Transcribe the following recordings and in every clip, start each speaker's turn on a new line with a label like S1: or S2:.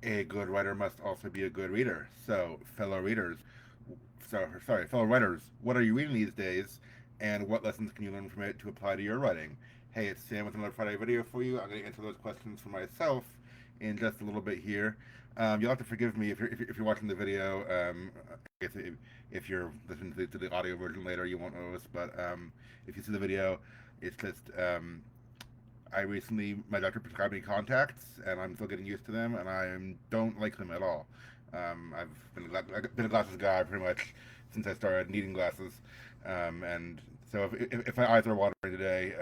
S1: A good writer must also be a good reader. So, fellow writers, what are you reading these days, and what lessons can you learn from it to apply to your writing? Hey, it's Sam with another Friday video for you. I'm going to answer those questions for myself in just a little bit here. You'll have to forgive me if you're watching the video. I guess if you're listening to the audio version later, you won't notice. But if you see the video, it's just I recently, my doctor prescribed me contacts, and I'm still getting used to them, and I don't like them at all. I've been a glasses guy pretty much since I started needing glasses, and so if my eyes are watering today,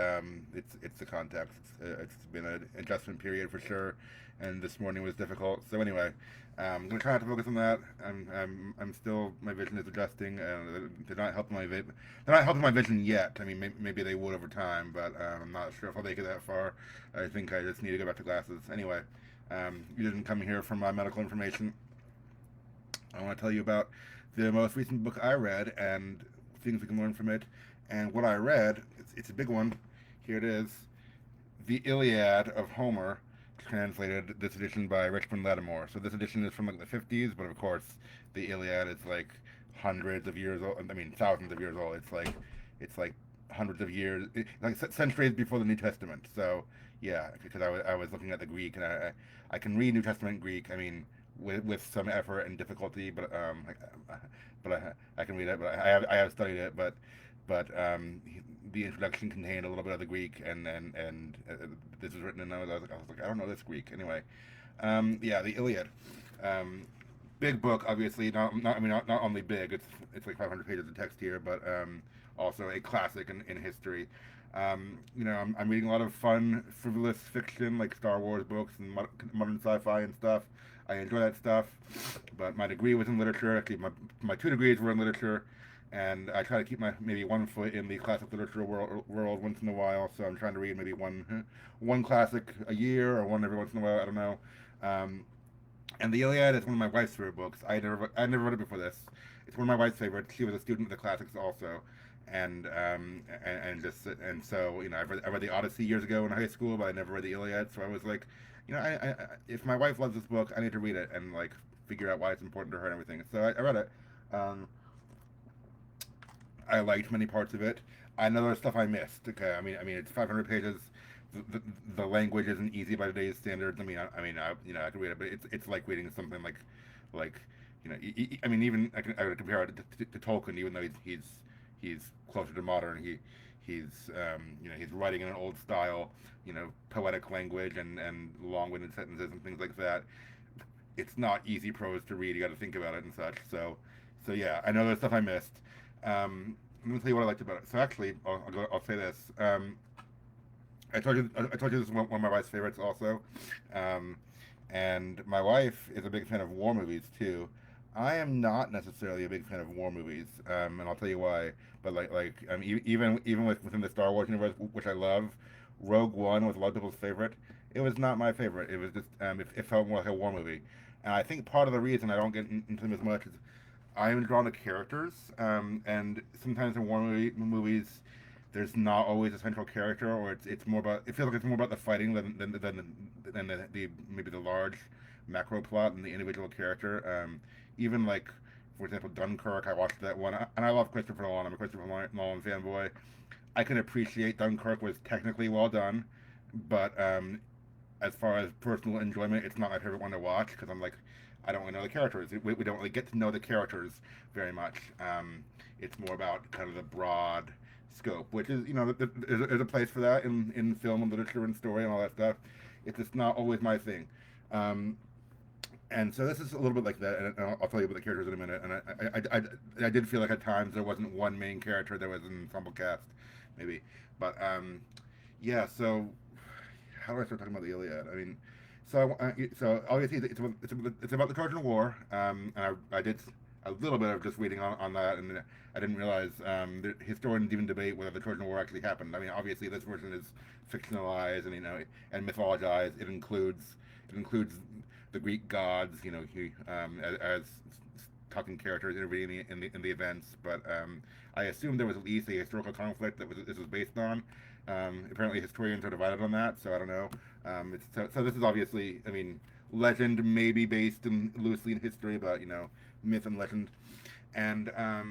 S1: it's the contacts. It's been an adjustment period for sure, and this morning was difficult. So anyway, I'm gonna try not to focus on that. I'm still, my vision is adjusting, and they're not helping my vision yet. I mean, maybe they would over time, but I'm not sure if I'll make it that far. I think I just need to go back to glasses. Anyway, you didn't come here for my medical information. I want to tell you about the most recent book I read and things we can learn from it. And what I read, it's a big one. Here it is, The Iliad of Homer, translated this edition by Richard Latimore. So this edition is from like the 50s, but of course the Iliad is like hundreds of years old. I mean, thousands of years old. It's like hundreds of years, like centuries before the New Testament. So yeah, because I was looking at the Greek, and I can read New Testament Greek. I mean, with some effort and difficulty, but I can read it. But I have studied it, but the introduction contained a little bit of the Greek, and this was written in. I was like, I don't know this Greek. Anyway, yeah, the Iliad. Big book, obviously. Not only big. It's like 500 pages of text here, but also a classic in history. I'm reading a lot of fun, frivolous fiction like Star Wars books and modern sci-fi and stuff. I enjoy that stuff, but my degree was in literature. Actually, my two degrees were in literature, and I try to keep my maybe one foot in the classic literature world once in a while. So I'm trying to read maybe one classic a year or one every once in a while. I don't know. Um, and the Iliad is one of my wife's favorite books. I never read it before this. It's one of my wife's favorites. She was a student of the classics also, and so I read the Odyssey years ago in high school, but I never read the Iliad. So I was like, if my wife loves this book, I need to read it and like figure out why it's important to her and everything. So I read it. Um, I liked many parts of it. I know there's stuff I missed. Okay, I mean, it's 500 pages. The language isn't easy by today's standards. I can read it, but it's like reading something like I mean, even I would compare it to Tolkien, even though he's closer to modern. He's writing in an old style, poetic language and long-winded sentences and things like that. It's not easy prose to read. You got to think about it and such. So yeah, I know there's stuff I missed. Let me tell you what I liked about it. So actually, I'll say this. I told you this is one of my wife's favorites also, um, and my wife is a big fan of war movies too. I am not necessarily a big fan of war movies, and I'll tell you why. But even within the Star Wars universe, which I love, Rogue One was a lot of people's favorite. It was not my favorite. It was just it felt more like a war movie, and I think part of the reason I don't get into them as much is I am drawn to characters, and sometimes in movies, there's not always a central character, or it's more about. It feels like it's more about the fighting than the maybe the large macro plot and the individual character. Even like, for example, Dunkirk. I watched that one, and I love Christopher Nolan. I'm a Christopher Nolan fanboy. I can appreciate Dunkirk was technically well done, but as far as personal enjoyment, it's not my favorite one to watch because I'm like, I don't really know the characters. We don't really get to know the characters very much. It's more about kind of the broad scope, which is, there's a place for that in film and literature and story and all that stuff. It's just not always my thing. Um, and so this is a little bit like that, and I'll tell you about the characters in a minute. And I did feel like at times there wasn't one main character, there was an ensemble cast, maybe. But yeah, so how do I start talking about the Iliad? I mean, so obviously it's about the Trojan War, and I did a little bit of just reading on that, and I didn't realize the historians even debate whether the Trojan War actually happened. I mean, obviously this version is fictionalized and mythologized. It includes the Greek gods, as talking characters intervening in the events, but I assume there was at least a historical conflict this was based on. Apparently, historians are divided on that, so I don't know. So this is obviously, I mean, legend, maybe based in loosely in history, but myth and legend. And I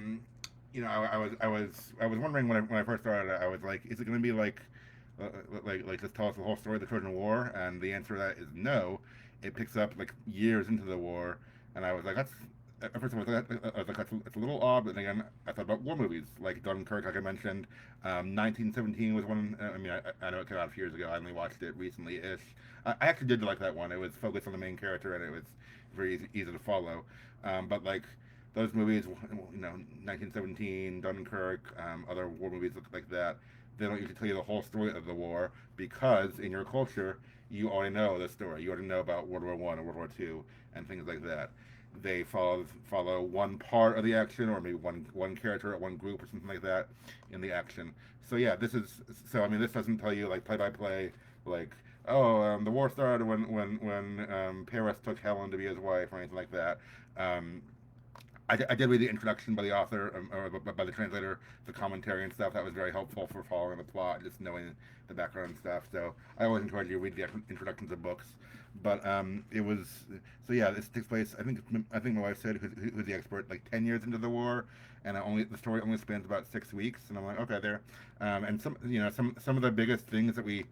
S1: was wondering when I first started. I was like, is it going to be uh, just tell us the whole story of the Trojan War? And the answer to that is no. It picks up like years into the war, and I was like, that's. At first, I was like, it's a little odd, but then again, I thought about war movies like Dunkirk, like I mentioned. 1917 was one. I mean, I know it came out a few years ago. I only watched it recently-ish. I actually did like that one. It was focused on the main character, and it was very easy to follow. But like those movies, 1917, Dunkirk, other war movies like that, they don't usually tell you the whole story of the war because in your culture, you already know the story. You already know about World War One or World War Two and things like that. They follow one part of the action, or maybe one character or one group or something like that in the action. So yeah, I mean, this doesn't tell you like play by play, like the war started when Paris took Helen to be his wife or anything like that. Um, I did read the introduction by the author or by the translator, the commentary and stuff. That was very helpful for following the plot, just knowing the background and stuff. So I always encourage you to read the introductions of books. But it was so yeah. This takes place. I think my wife said, who's the expert, like 10 years into the war, and the story only spans about 6 weeks. And I'm like, okay, there. And some of the biggest things that we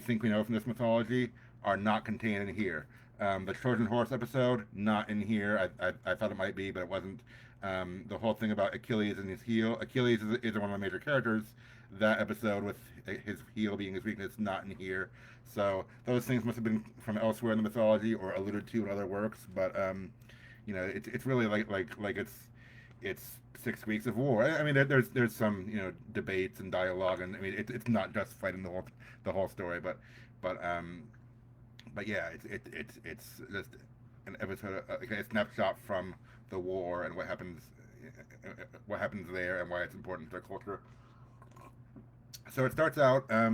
S1: think we know from this mythology are not contained in here. The Trojan Horse episode, not in here. I thought it might be, but it wasn't. The whole thing about Achilles and his heel. Achilles is one of the major characters. That episode with his heel being his weakness, not in here. So those things must have been from elsewhere in the mythology or alluded to in other works. But it's really like it's 6 weeks of war. I mean, there's some debates and dialogue, and I mean it's not just fighting the whole story, but yeah, it's just an episode, like a snapshot from the war and what happens there and why it's important to their culture. So it starts out I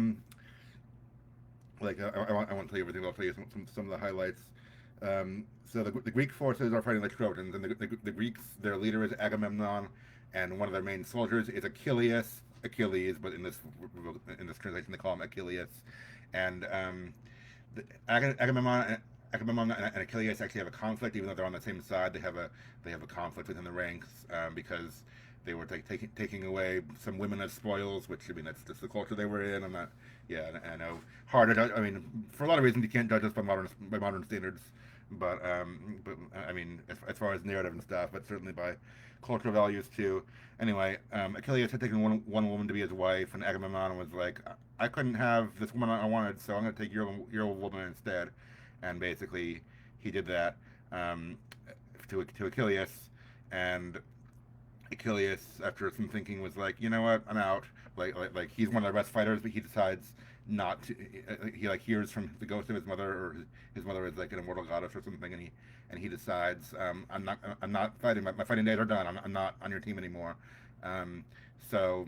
S1: won't tell you everything, but I'll tell you some of the highlights. So the Greek forces are fighting the Trojans, and the Greeks, their leader is Agamemnon, and one of their main soldiers is Achilles, but in this translation they call him Achilles, and Agamemnon and Achilles actually have a conflict, even though they're on the same side. They have a conflict within the ranks because they were taking away some women as spoils, which I mean that's just the culture they were in. I'm not, yeah, I know hard to judge. I mean, for a lot of reasons you can't judge us by modern standards, but I mean as far as narrative and stuff, but certainly by cultural values too. Anyway, Achilles had taken one woman to be his wife, and Agamemnon was like, I couldn't have this woman I wanted, so I'm going to take your woman instead. And basically, he did that to Achilles, and Achilles, after some thinking, was like, you know what, I'm out. Like he's one of the best fighters, but he decides not to. He like hears from the ghost of his mother, or his mother is like an immortal goddess or something, and he decides, I'm not fighting. My fighting days are done. I'm not on your team anymore. Um, so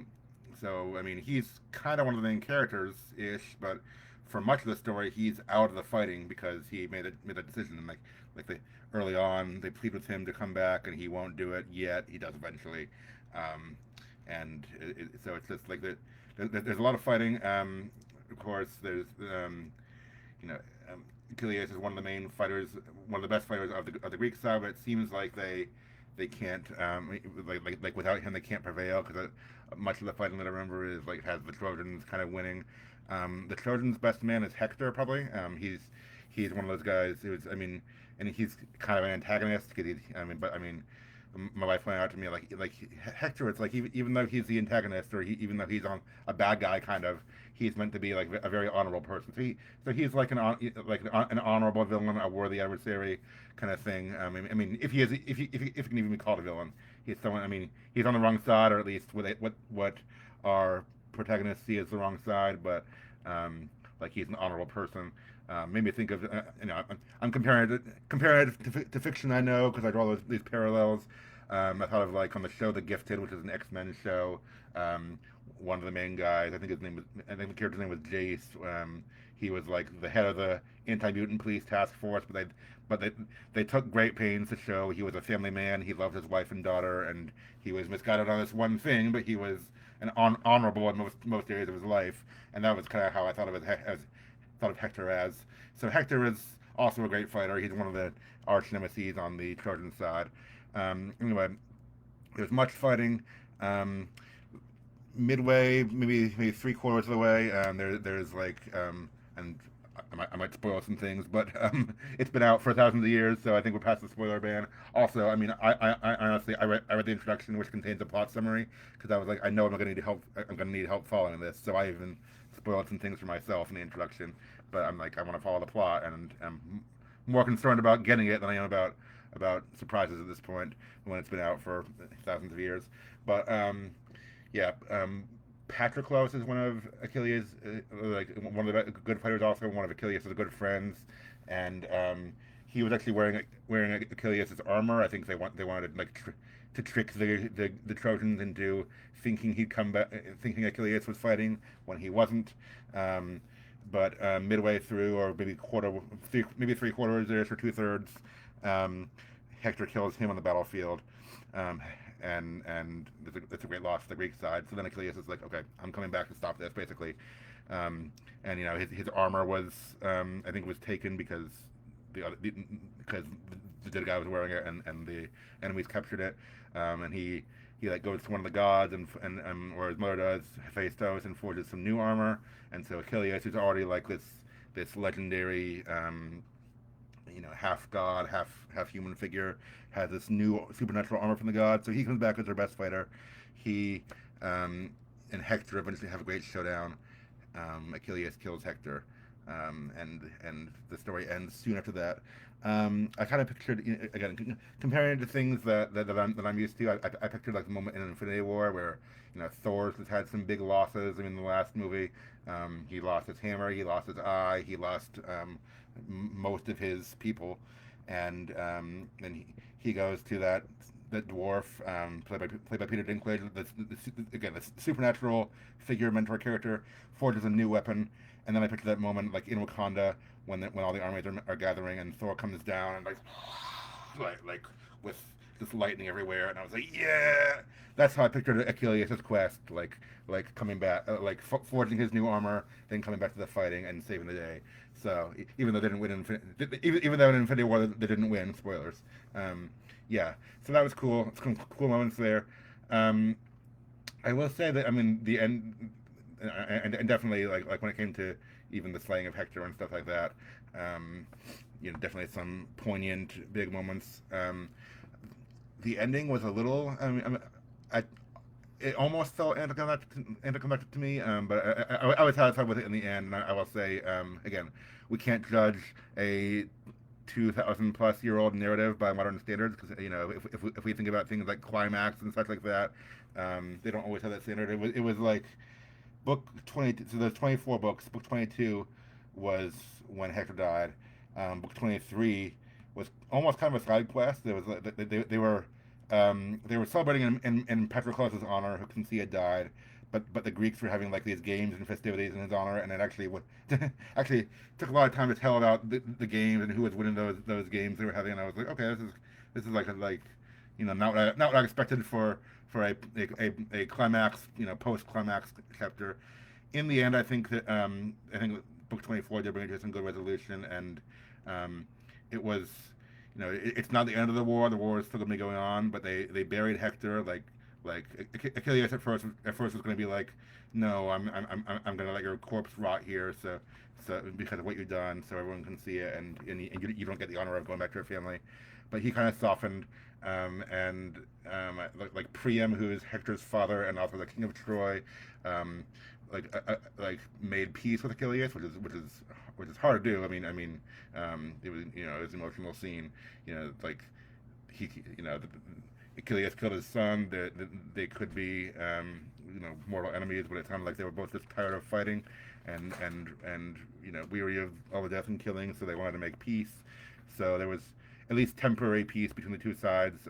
S1: I mean, he's kind of one of the main characters ish, but for much of the story, he's out of the fighting because he made a decision. And like early on, they plead with him to come back, and he won't do it yet. He does eventually, um, and so it's just like that. There's a lot of fighting. Of course, there's you know Achilles is one of the main fighters, one of the best fighters of the Greek side. But it seems like they can't like without him they can't prevail because much of the fighting that I remember is like has the Trojans kind of winning. The Trojans' best man is Hector, probably. He's one of those guys who's, I mean, and he's kind of an antagonist because I mean, my wife pointed out to me like Hector. It's like even though he's the antagonist, or even though he's on a bad guy, kind of, he's meant to be like a very honorable person. So he's like an honorable villain, a worthy adversary, kind of thing. I mean, if he can even be called a villain, he's someone. I mean, he's on the wrong side, or at least what our protagonist see as the wrong side, but like he's an honorable person. Made me think of I'm comparing it to fiction. I know because I draw these parallels. I thought of like on the show The Gifted, which is an X-Men show. One of the main guys, I think the character's name was Jace. He was like the head of the anti-mutant police task force, but they took great pains to show he was a family man. He loved his wife and daughter, and he was misguided on this one thing, but he was an honorable in most areas of his life, and that was kind of how I thought of Hector as. So Hector is also a great fighter. He's one of the arch nemesis on the Trojan side. Anyway, there's much fighting. Um, Midway, maybe 3/4 of the way, there's like, and I might spoil some things, but it's been out for thousands of years, so I think we're past the spoiler ban. Also, I mean, I honestly, I read the introduction, which contains a plot summary, because I was like, I know I'm gonna need help. I'm gonna need help following this, so I even spoiled some things for myself in the introduction. But I'm like, I want to follow the plot, and I'm more concerned about getting it than I am about surprises at this point when it's been out for thousands of years. But yeah, Patroclus is one of Achilles, like one of the good fighters. Also, one of Achilles' good friends, and he was actually wearing Achilles' armor. I think they wanted like to trick the Trojans into thinking he'd come back, thinking Achilles was fighting when he wasn't. Um, but midway through, or maybe 3/4 ish or 2/3, um, Hector kills him on the battlefield. Um, and it's a great loss to the Greek side. So then Achilles is like, okay, I'm coming back to stop this, basically. And his armor was, I think, was taken because because the guy was wearing it, and the enemies captured it. And he like goes to one of the gods, and or his mother does, Hephaestus, and forges some new armor. And so Achilles, who's already like this legendary, half god, half human figure, has this new supernatural armor from the gods. So he comes back as their best fighter. He and Hector eventually have a great showdown. Achilles kills Hector, and the story ends soon after that. I kind of pictured, again, comparing it to things that I'm used to. I pictured like the moment in Infinity War where Thor has had some big losses. I mean, the last movie, he lost his hammer, he lost his eye, he lost most of his people, and then he goes to that dwarf, played by Peter Dinklage, again, the supernatural figure, mentor character, forges a new weapon. And then I picture that moment like in Wakanda when all the armies are gathering, and Thor comes down and like with just lightning everywhere, and I was like, yeah, that's how I pictured Achilles' quest, like coming back, forging his new armor, then coming back to the fighting and saving the day. So even though they didn't win, even though in Infinity War they didn't win, spoilers. Yeah, so that was cool. Some cool moments there. Um, I will say that, I mean, the end, and definitely like when it came to even the slaying of Hector and stuff like that, um, definitely some poignant big moments. The ending was a little, I it almost felt anticlimactic to me, but I was satisfied with it in the end. And I will say, again, we can't judge a 2,000+ year old narrative by modern standards, because if we think about things like climax and such like that, they don't always have that standard. It was like book 20. So there's 24 books. Book 22 was when Hector died. Book 23 was almost kind of a side quest. There was they were celebrating in Patroclus' honor, who since he had died, but the Greeks were having like these games and festivities in his honor, and it actually actually took a lot of time to tell about the games and who was winning those games they were having. And I was like, okay, this is like not what I expected for a climax, post climax chapter. In the end, I think book 24 did bring it to some good resolution, and it was, it's not the end of the war. The war is still going to be going on, but they buried Hector. Like Achilles at first was going to be like, no, I'm going to let your corpse rot here, so because of what you've done, so everyone can see it, and you don't get the honor of going back to your family. But he kind of softened, and like Priam, who is Hector's father and also the king of Troy, like made peace with Achilles, which is hard to do. I mean, it was it was an emotional scene. Like he Achilles killed his son. They could be mortal enemies, but it sounded like they were both just tired of fighting, and weary of all the death and killing, so they wanted to make peace. So there was at least temporary peace between the two sides.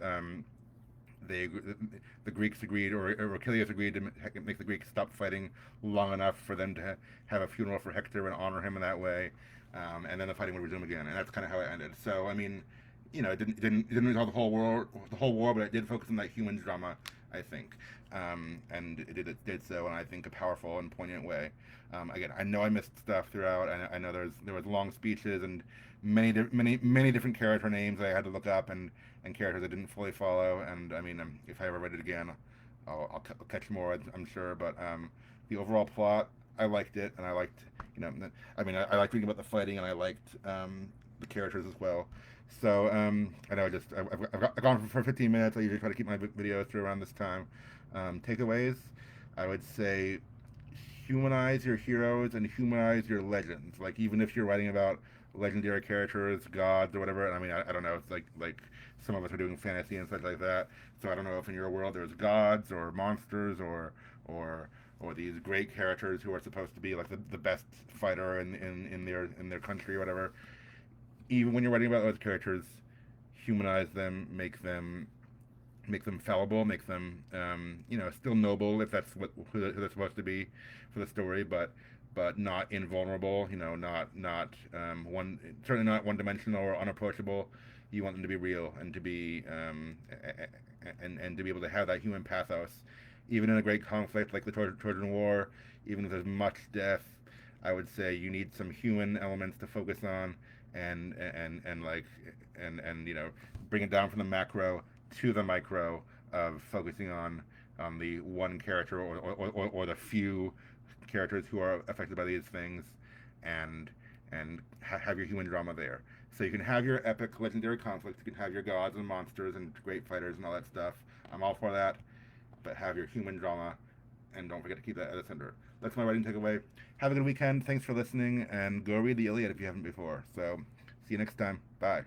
S1: The Greeks agreed, or Achilles agreed to make the Greeks stop fighting long enough for them to have a funeral for Hector and honor him in that way, and then the fighting would resume again, and that's kind of how it ended. So I mean, it didn't resolve the whole war, but it did focus on that human drama, I think, and it did so in, I think, a powerful and poignant way. Again, I know I missed stuff throughout. I know there was long speeches and many different character names I had to look up, and characters I didn't fully follow. And I mean, if I ever read it again, I'll catch more, I'm sure. But the overall plot, I liked it, and I liked, you know, I mean, I liked reading about the fighting, and I liked the characters as well. So I know I've gone for 15 minutes. I usually try to keep my videos to around this time. Takeaways, I would say humanize your heroes and humanize your legends. Like, even if you're writing about legendary characters, gods, or whatever. And I mean, I don't know. It's like some of us are doing fantasy and such like that. So I don't know if in your world there's gods or monsters or or these great characters who are supposed to be like the best fighter in their country or whatever. Even when you're writing about those characters, humanize them, make them fallible, make them still noble if that's who they're supposed to be for the story, but not invulnerable. Not one, certainly not one dimensional or unapproachable. You want them to be real and to be and to be able to have that human pathos, even in a great conflict like the Trojan War. Even if there's much death, I would say you need some human elements to focus on, and like and bring it down from the macro to the micro of focusing on the one character or the few characters who are affected by these things, and have your human drama there. So you can have your epic legendary conflicts, you can have your gods and monsters and great fighters and all that stuff. I'm all for that, but have your human drama, and don't forget to keep that at the center. That's my writing takeaway. Have a good weekend. Thanks for listening, and go read the Iliad if you haven't before. So see you next time. Bye.